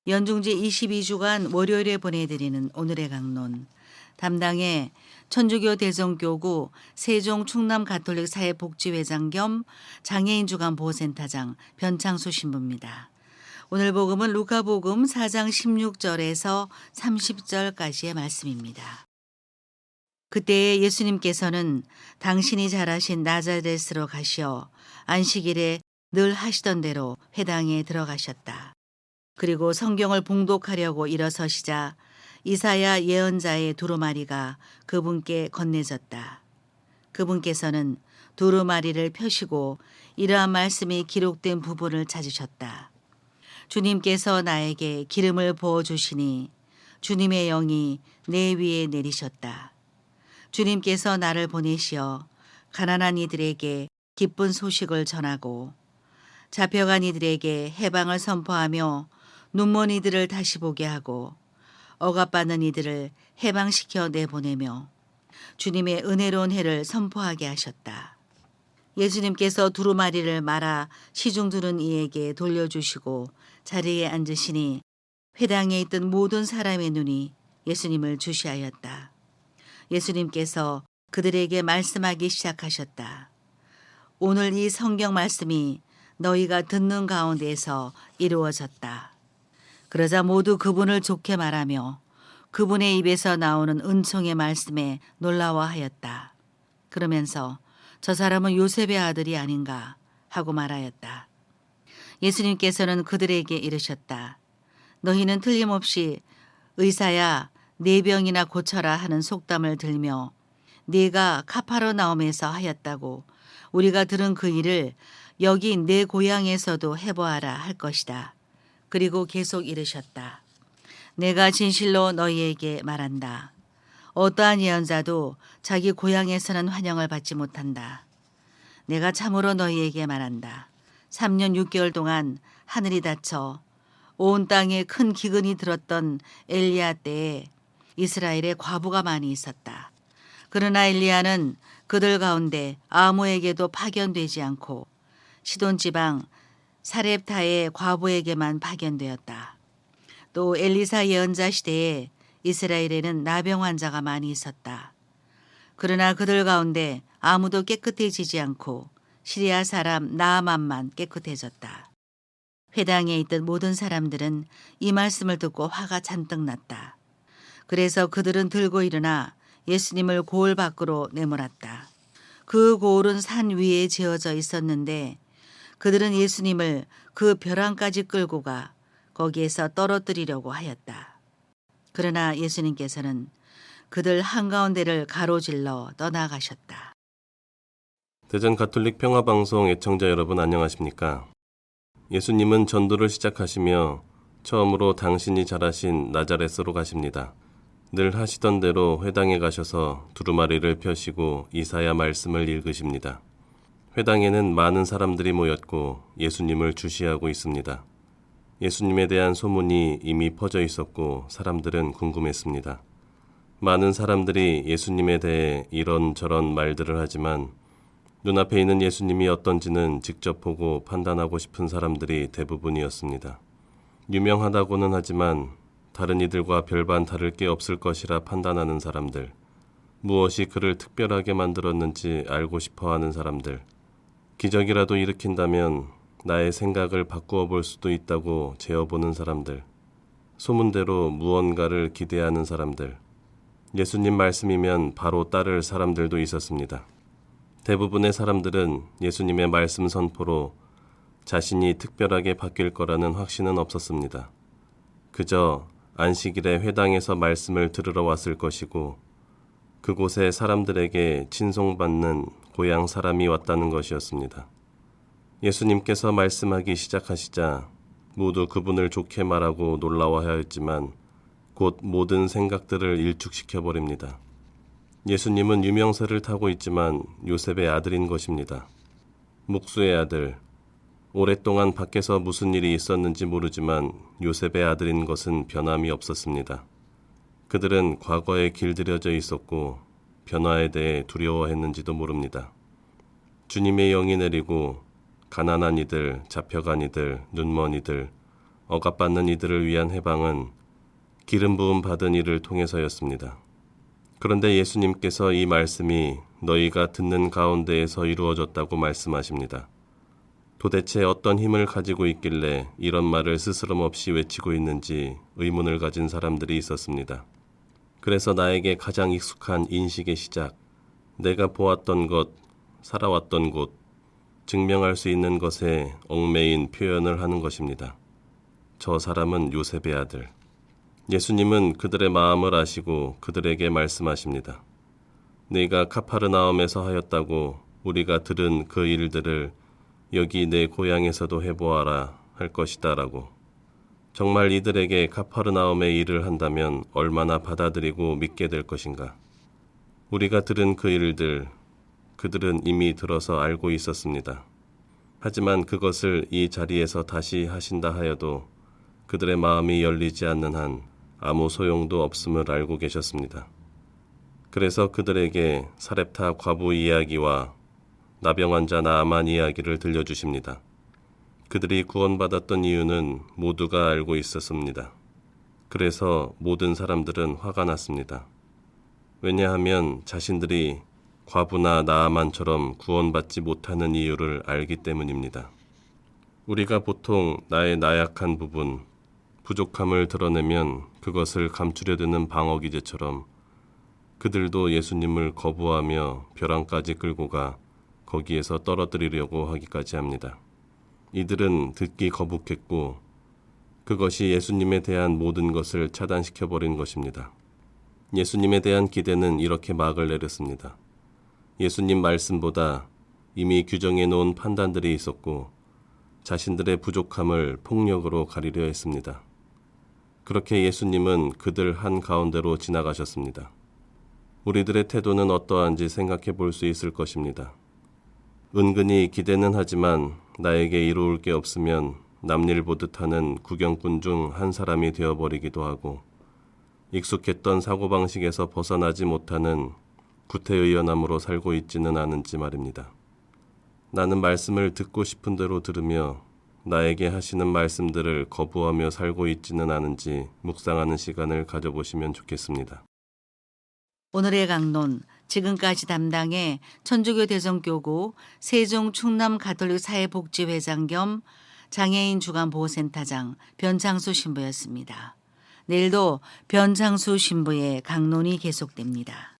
연중제 22주간 월요일에 보내드리는 오늘의 강론. 담당의 천주교 대성교구 세종 충남 가톨릭 사회복지회장 겸 장애인 주간 보호센터장 변창수 신부입니다. 오늘 복음은 루카복음 4장 16절에서 30절까지의 말씀입니다. 그때에 예수님께서는 당신이 자라신 나자렛으로 가시어 안식일에 늘 하시던 대로 회당에 들어가셨다. 그리고 성경을 봉독하려고 일어서시자 이사야 예언자의 두루마리가 그분께 건네졌다. 그분께서는 두루마리를 펴시고 이러한 말씀이 기록된 부분을 찾으셨다. 주님께서 나에게 기름을 부어주시니 주님의 영이 내 위에 내리셨다. 주님께서 나를 보내시어 가난한 이들에게 기쁜 소식을 전하고 잡혀간 이들에게 해방을 선포하며 눈먼 이들을 다시 보게 하고 억압받는 이들을 해방시켜 내보내며 주님의 은혜로운 해를 선포하게 하셨다. 예수님께서 두루마리를 말아 시중 두는 이에게 돌려주시고 자리에 앉으시니 회당에 있던 모든 사람의 눈이 예수님을 주시하였다. 예수님께서 그들에게 말씀하기 시작하셨다. 오늘 이 성경 말씀이 너희가 듣는 가운데에서 이루어졌다. 그러자 모두 그분을 좋게 말하며 그분의 입에서 나오는 은총의 말씀에 놀라워하였다. 그러면서 저 사람은 요셉의 아들이 아닌가 하고 말하였다. 예수님께서는 그들에게 이르셨다. 너희는 틀림없이 의사야 네 병이나 고쳐라 하는 속담을 들며 네가 카파르나움에서 하였다고 우리가 들은 그 일을 여기 내 고향에서도 해보아라 할 것이다. 그리고 계속 이르셨다. 내가 진실로 너희에게 말한다. 어떠한 예언자도 자기 고향에서는 환영을 받지 못한다. 내가 참으로 너희에게 말한다. 3년 6개월 동안 하늘이 닫혀 온 땅에 큰 기근이 들었던 엘리야 때에 이스라엘에 과부가 많이 있었다. 그러나 엘리야는 그들 가운데 아무에게도 파견되지 않고 시돈 지방 사렙타의 과부에게만 파견되었다. 또 엘리사 예언자 시대에 이스라엘에는 나병 환자가 많이 있었다. 그러나 그들 가운데 아무도 깨끗해지지 않고 시리아 사람 나아만만 깨끗해졌다. 회당에 있던 모든 사람들은 이 말씀을 듣고 화가 잔뜩 났다. 그래서 그들은 들고 일어나 예수님을 고을 밖으로 내몰았다. 그 고을은 산 위에 지어져 있었는데 그들은 예수님을 그 벼랑까지 끌고 가 거기에서 떨어뜨리려고 하였다. 그러나 예수님께서는 그들 한가운데를 가로질러 떠나가셨다. 대전 가톨릭 평화방송 애청자 여러분 안녕하십니까? 예수님은 전도를 시작하시며 처음으로 당신이 자라신 나자렛으로 가십니다. 늘 하시던 대로 회당에 가셔서 두루마리를 펴시고 이사야 말씀을 읽으십니다. 회당에는 많은 사람들이 모였고 예수님을 주시하고 있습니다. 예수님에 대한 소문이 이미 퍼져 있었고 사람들은 궁금했습니다. 많은 사람들이 예수님에 대해 이런저런 말들을 하지만 눈앞에 있는 예수님이 어떤지는 직접 보고 판단하고 싶은 사람들이 대부분이었습니다. 유명하다고는 하지만 다른 이들과 별반 다를 게 없을 것이라 판단하는 사람들, 무엇이 그를 특별하게 만들었는지 알고 싶어하는 사람들, 기적이라도 일으킨다면 나의 생각을 바꾸어 볼 수도 있다고 재어보는 사람들, 소문대로 무언가를 기대하는 사람들, 예수님 말씀이면 바로 따를 사람들도 있었습니다. 대부분의 사람들은 예수님의 말씀 선포로 자신이 특별하게 바뀔 거라는 확신은 없었습니다. 그저 안식일에 회당에서 말씀을 들으러 왔을 것이고 그곳에 사람들에게 친송받는 고향 사람이 왔다는 것이었습니다. 예수님께서 말씀하기 시작하시자 모두 그분을 좋게 말하고 놀라워하였지만 곧 모든 생각들을 일축시켜버립니다. 예수님은 유명세를 타고 있지만 요셉의 아들인 것입니다. 목수의 아들, 오랫동안 밖에서 무슨 일이 있었는지 모르지만 요셉의 아들인 것은 변함이 없었습니다. 그들은 과거에 길들여져 있었고 변화에 대해 두려워했는지도 모릅니다. 주님의 영이 내리고 가난한 이들, 잡혀간 이들, 눈먼 이들, 억압받는 이들을 위한 해방은 기름 부음 받은 이를 통해서였습니다. 그런데 예수님께서 이 말씀이 너희가 듣는 가운데에서 이루어졌다고 말씀하십니다. 도대체 어떤 힘을 가지고 있길래 이런 말을 스스럼 없이 외치고 있는지 의문을 가진 사람들이 있었습니다. 그래서 나에게 가장 익숙한 인식의 시작, 내가 보았던 것, 살아왔던 곳, 증명할 수 있는 것에 얽매인 표현을 하는 것입니다. 저 사람은 요셉의 아들. 예수님은 그들의 마음을 아시고 그들에게 말씀하십니다. 네가 카파르나움에서 하였다고 우리가 들은 그 일들을 여기 내 고향에서도 해보아라 할 것이다 라고. 정말 이들에게 카파르나움의 일을 한다면 얼마나 받아들이고 믿게 될 것인가. 우리가 들은 그 일들, 그들은 이미 들어서 알고 있었습니다. 하지만 그것을 이 자리에서 다시 하신다 하여도 그들의 마음이 열리지 않는 한 아무 소용도 없음을 알고 계셨습니다. 그래서 그들에게 사렙타 과부 이야기와 나병 환자 나아만 이야기를 들려주십니다. 그들이 구원받았던 이유는 모두가 알고 있었습니다. 그래서 모든 사람들은 화가 났습니다. 왜냐하면 자신들이 과부나 나아만처럼 구원받지 못하는 이유를 알기 때문입니다. 우리가 보통 나의 나약한 부분, 부족함을 드러내면 그것을 감추려 드는 방어 기제처럼 그들도 예수님을 거부하며 벼랑까지 끌고 가 거기에서 떨어뜨리려고 하기까지 합니다. 이들은 듣기 거북했고 그것이 예수님에 대한 모든 것을 차단시켜버린 것입니다. 예수님에 대한 기대는 이렇게 막을 내렸습니다. 예수님 말씀보다 이미 규정해 놓은 판단들이 있었고 자신들의 부족함을 폭력으로 가리려 했습니다. 그렇게 예수님은 그들 한가운데로 지나가셨습니다. 우리들의 태도는 어떠한지 생각해 볼 수 있을 것입니다. 은근히 기대는 하지만 나에게 이루을 게 없으면 남일 보듯 하는 구경꾼 중 한 사람이 되어버리기도 하고 익숙했던 사고방식에서 벗어나지 못하는 구태의연함으로 살고 있지는 않은지 말입니다. 나는 말씀을 듣고 싶은 대로 들으며 나에게 하시는 말씀들을 거부하며 살고 있지는 않은지 묵상하는 시간을 가져보시면 좋겠습니다. 오늘의 강론, 지금까지 담당해 천주교 대성교구 세종 충남 가톨릭 사회복지회장 겸 장애인 주간보호센터장 변창수 신부였습니다. 내일도 변창수 신부의 강론이 계속됩니다.